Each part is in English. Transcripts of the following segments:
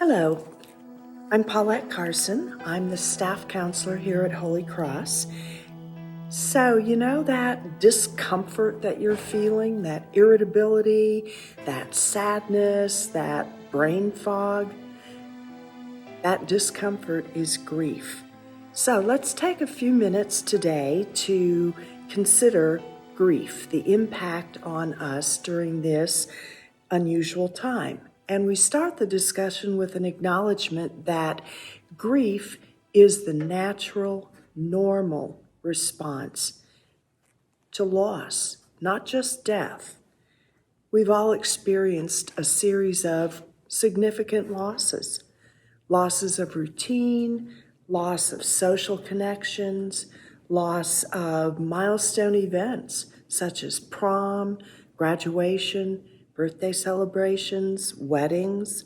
Hello, I'm Paulette Carson. I'm the staff counselor here at Holy Cross. So, you know that discomfort that you're feeling, that irritability, that sadness, that brain fog? That discomfort is grief. So let's take a few minutes today to consider grief, the impact on us during this unusual time. And we start the discussion with an acknowledgement that grief is the natural, normal response to loss, not just death. We've all experienced a series of significant losses. Losses of routine, loss of social connections, loss of milestone events such as prom, graduation, birthday celebrations, weddings.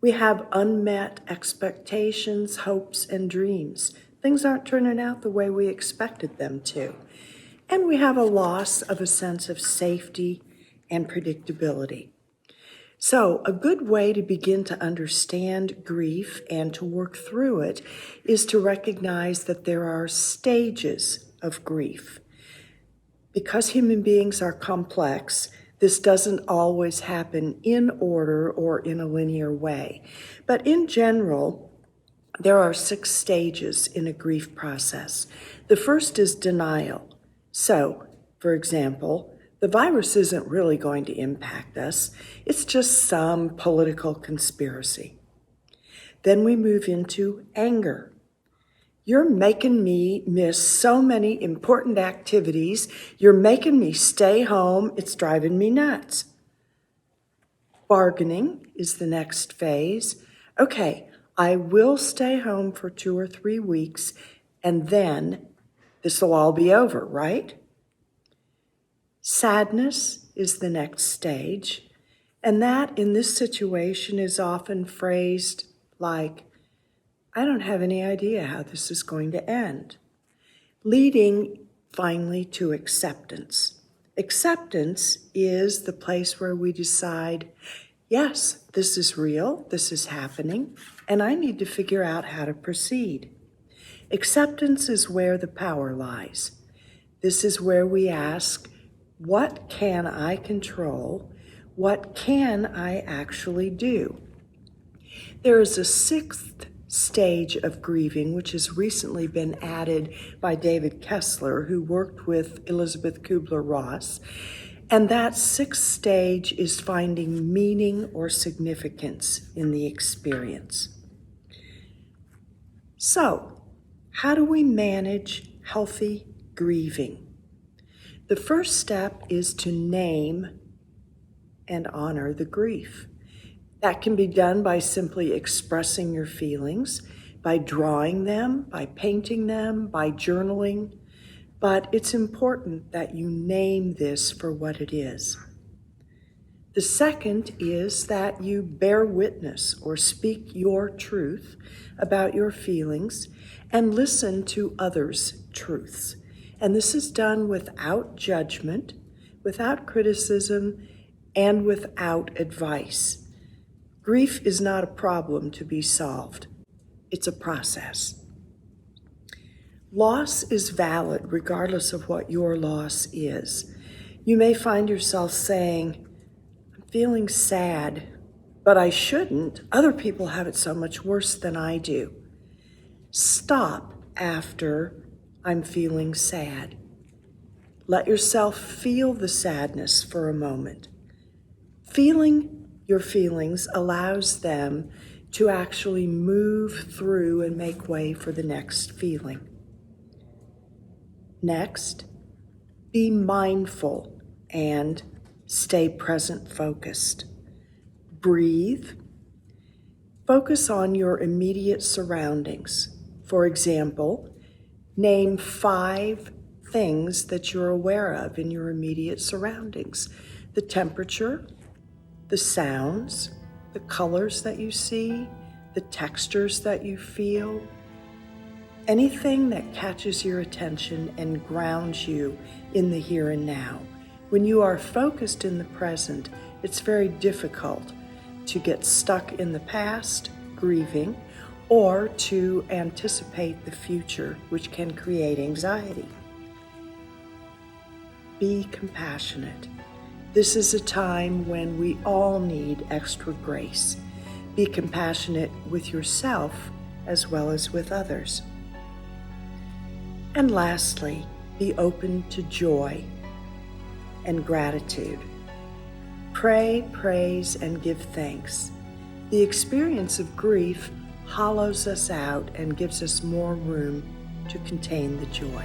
We have unmet expectations, hopes, and dreams. Things aren't turning out the way we expected them to. And we have a loss of a sense of safety and predictability. So, a good way to begin to understand grief and to work through it is to recognize that there are stages of grief. Because human beings are complex, this doesn't always happen in order or in a linear way. But in general, there are 6 stages in a grief process. The first is denial. So, for example, the virus isn't really going to impact us. It's just some political conspiracy. Then we move into anger. You're making me miss so many important activities. You're making me stay home. It's driving me nuts. Bargaining is the next phase. Okay, I will stay home for 2 or 3 weeks, and then this will all be over, right? Sadness is the next stage, and that in this situation is often phrased like, I don't have any idea how this is going to end, leading finally to acceptance. Acceptance is the place where we decide, yes, this is real, this is happening, and I need to figure out how to proceed. Acceptance is where the power lies. This is where we ask, what can I control? What can I actually do? There is a 6th stage of grieving, which has recently been added by David Kessler, who worked with Elizabeth Kubler-Ross. And that 6th stage is finding meaning or significance in the experience. So, how do we manage healthy grieving? The first step is to name and honor the grief. That can be done by simply expressing your feelings, by drawing them, by painting them, by journaling. But it's important that you name this for what it is. The second is that you bear witness or speak your truth about your feelings and listen to others' truths. And this is done without judgment, without criticism, and without advice. Grief is not a problem to be solved. It's a process. Loss is valid regardless of what your loss is. You may find yourself saying, I'm feeling sad, but I shouldn't. Other people have it so much worse than I do. Stop after I'm feeling sad. Let yourself feel the sadness for a moment. Feeling your feelings allows them to actually move through and make way for the next feeling. Next, be mindful and stay present focused. Breathe. Focus on your immediate surroundings. For example, name 5 things that you're aware of in your immediate surroundings. The temperature, the sounds, the colors that you see, the textures that you feel, anything that catches your attention and grounds you in the here and now. When you are focused in the present, it's very difficult to get stuck in the past, grieving, or to anticipate the future, which can create anxiety. Be compassionate. This is a time when we all need extra grace. Be compassionate with yourself as well as with others. And lastly, be open to joy and gratitude. Pray, praise, and give thanks. The experience of grief hollows us out and gives us more room to contain the joy.